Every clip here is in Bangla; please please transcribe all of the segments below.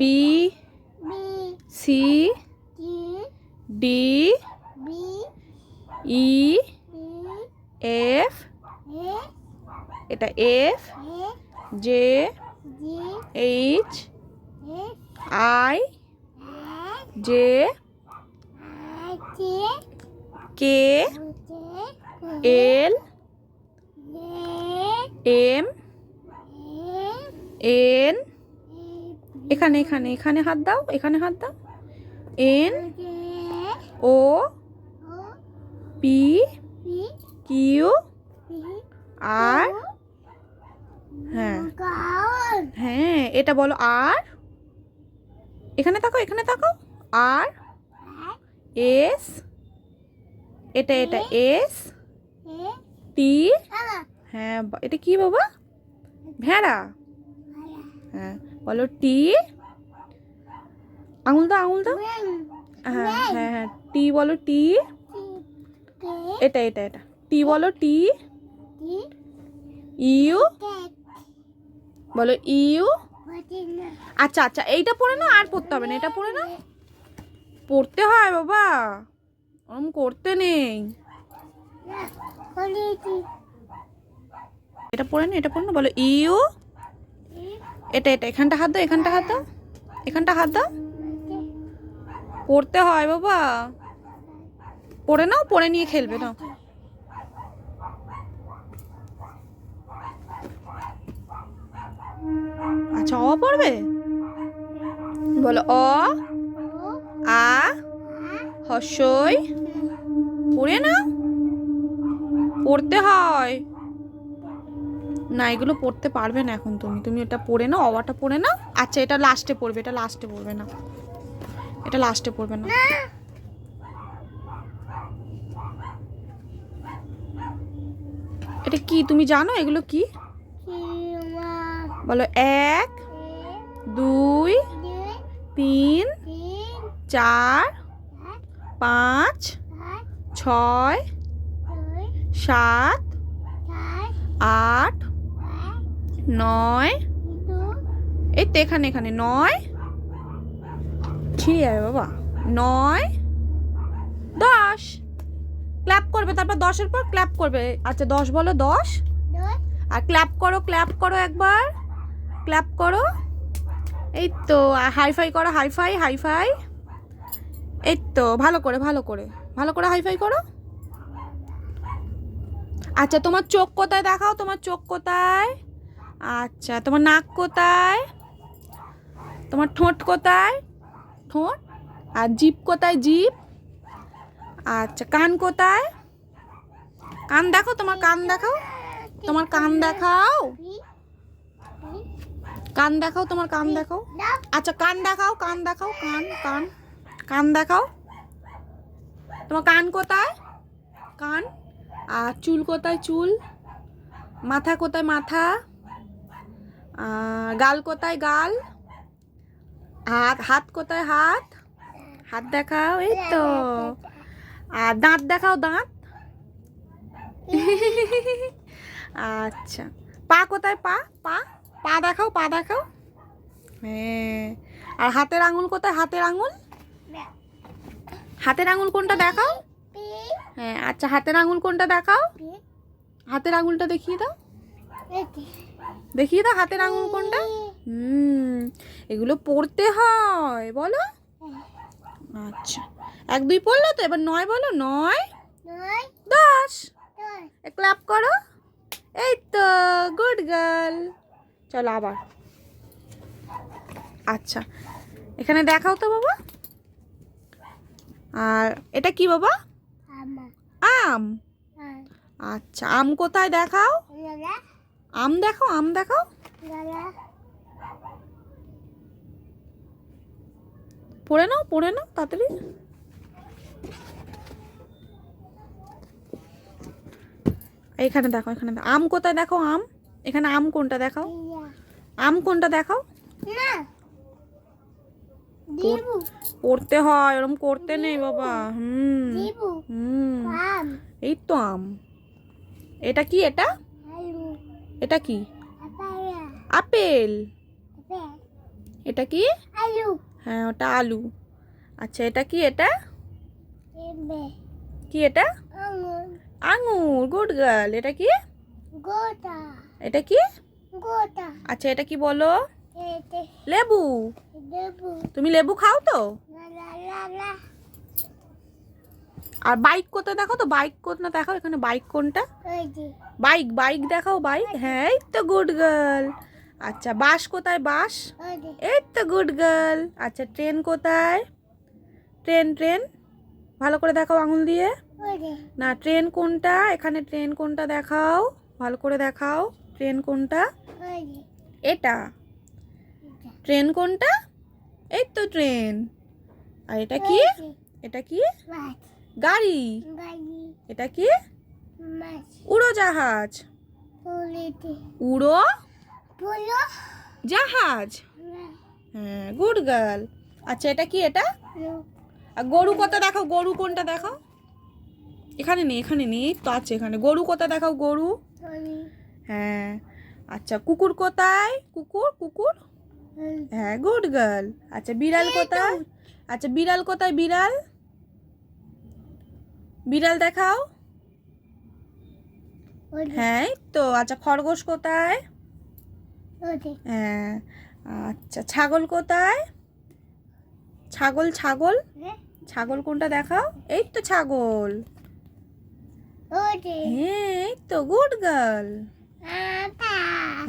B C D E F, এটা F, J H I J K L M N, এখানে এখানে এখানে হাত দাও, এখানে হাত দাও, N O P Q R, হ্যাঁ হ্যাঁ এটা বলো আর, এখানে তাকাও, এখানে তাকাও, আর এস, এটা এটা এস টি, হ্যাঁ এটা কি বাবা? ভেড়া, হ্যাঁ বলো টি, আঙুল দাও, আঙুল দাও, হ্যাঁ হ্যাঁ হ্যাঁ টি বলো, টি, এটা এটা এটা টি বলো, টি, ইউ বলো, ইউ, আচ্ছা আচ্ছা এইটা পড়ে নাও, আর পড়তে হবে না, এটা পড়ে নাও, পড়তে হয় বাবা, ওরম করতে নেই, এটা পড়ে না, এটা পড়ে না, বলো ইউ, এটা এটা এখানটা হাত দাও, এখানটা হাত দাও, এখানটা হাত দাও, পড়তে হয় বাবা, পড়ে নাও, পড়ে নিয়ে খেলবে নাও। আচ্ছা অ পড়বে, বলো অ আ হস্যই, পড়ে নাও, পড়তে হয় না, এগুলো পড়তে পারবে না এখন, তুমি তুমি এটা পড়ে নাও, অওয়াটা পড়ে নাও। আচ্ছা এটা লাস্টে পড়বে, এটা লাস্টে পড়বে না, এটা লাস্টে পড়বে না। এটা কি তুমি জানো এগুলো কি? বলো 1 2 3 4 5 6 7 8 9, এই তো এখানে এখানে 9, ঠিক আছে বাবা, 9 10, ক্ল্যাপ করবে, তারপর 10-এর পর ক্ল্যাপ করবে। আচ্ছা 10 বলো, 10, আর ক্ল্যাপ করো একবার, ক্ল্যাপ করো, এই তো, হাইফাই করো, হাইফাই হাইফাই, এই তো ভালো করে ভালো করে ভালো করে হাইফাই করো। আচ্ছা তোমার চোখ কোথায় দেখাও, তোমার চোখ কোথায়, আচ্ছা তোমার নাক কোথায়, তোমার ঠোঁট কোথায়, ঠোঁট, আর জিভ কোথায়, জিভ, আচ্ছা কান কোথায়, কান দেখো, তোমার কান দেখাও, তোমার কান দেখাও, কান দেখাও, তোমার কান দেখাও, আচ্ছা কান দেখাও, কান দেখাও, কান কান কান দেখাও, তোমার কান কোথায়, কান, আর চুল কোথায়, চুল, মাথা কোথায়, মাথা, গাল কোথায়, গাল, হাত কোথায়, হাত, হাত দেখাও, এই তো, আর দাঁত দেখাও, দাঁত, আচ্ছা পা কোথায়, পা, পা, পা দেখাও, পা দেখাও, হ্যাঁ, আর হাতের আঙুল কোথায়, হাতের আঙুল, হাতের আঙুল কোনটা দেখাও, হ্যাঁ আচ্ছা হাতের আঙুল কোনটা দেখাও, হাতের আঙুলটা দেখিয়ে দাও, দেখিয়ে দাও হাতের আঙুল কোনটা, এগুলো পড়তে হয় বলো, আচ্ছা 1 2 পড়লো তো, এবার 9 বলো, 9 10, ক্ল্যাপ করো, এই তো গুড গার্ল, চলো আবার, আচ্ছা এখানে দেখাও তো বাবা, আর এটা কি বাবা, আম, আচ্ছা আম কোথায় দেখাও, আম দেখাও, আম দেখাও, পড়ে নাও তাড়াতাড়ি, এখানে দেখো, এখানে আম কোথায় দেখো, আম, এখানে আম কোনটা দেখাও, আম কোনটা দেখাও, পড়তে হয়, ওরকম করতে নেই বাবা, এই তো আম, এটা কি, এটা এটা কি, আপেল, এটা কি? আলু। হ্যাঁ, ওটা আলু। আচ্ছা, এটা কি? এটা এবে। কি? এটা আঙুর। আঙুর। Good girl. এটা কি? গোটা। এটা কি? গোটা। আচ্ছা, এটা কি বলো? এতে। লেবু। লেবু। তুমি লেবু খাও তো? লা লা লা লা। আর বাইক কোথায় দেখো তো, বাইক কোনটা দেখাও, এখানে বাইক কোনটা? ওই যে। বাইক, বাইক দেখাও, বাইক। হ্যাঁ, এই তো গুড গার্ল। আচ্ছা, বাস কোথায়? বাস। ওই যে। এই তো গুড গার্ল। আচ্ছা, ট্রেন কোথায়? ট্রেন, ট্রেন ভালো করে দেখাও আঙুল দিয়ে। ওই যে। না, ট্রেন কোনটা? এখানে ট্রেন কোনটা দেখাও, ভালো করে দেখাও। ট্রেন কোনটা? ওই যে। এটা। ট্রেন কোনটা? এই তো ট্রেন। আর এটা কি? ওই যে। এটা কি? মাছ। গাড়ি। গাড়ি। এটা কি? মাছ। উড়োজাহাজ। পুলিতে। উড়ো পুলো। জাহাজ। হ্যাঁ, গুড গার্ল। আচ্ছা, এটা কি? এটা লু। আর গরু কোথা দেখাও, গরু কোনটা দেখাও। এখানে নেই, এখানে নেই, তো আছে এখানে। গরু কোথা দেখাও, গরু। টনি। হ্যাঁ। আচ্ছা, কুকুর কোথায়? কুকুর, কুকুর। হ্যাঁ, গুড গার্ল। আচ্ছা, বিড়াল কোথায়? আচ্ছা, বিড়াল কোথায়? বিড়াল, বিড়াল দেখাও। ওই যে। হ্যাঁ, এই তো। আচ্ছা, খরগোশ কোথায়? ওই যে। হ্যাঁ। আচ্ছা, ছাগল কোথায়? ছাগল, ছাগল, হ্যাঁ। ছাগল কোনটা দেখাও। এই তো ছাগল। ওই যে। হ্যাঁ, এই তো গুড গার্ল। আপা।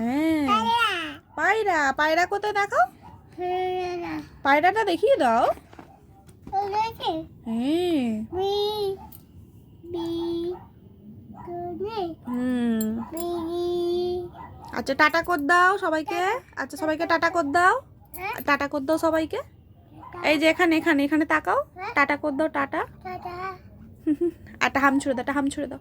হ্যাঁ। পায়রা। পায়রা, পায়রা কোথায় দেখাও। পায়রা। পায়রাটা দেখিয়ে দাও। ওই যে। হ্যাঁ। বি। বি। কোনে। হুম। বি। আচ্ছা, টাটা কর দাও সবাইকে। আচ্ছা, সবাইকে টাটা কর দাও। হ্যাঁ। টাটা কর দাও সবাইকে। এই যে এখানে, এখানে, এখানে তাকাও। টাটা কর দাও, টাটা। টাটা। একটা হাম ছুড়ে দাও, একটা হাম ছুড়ে দাও।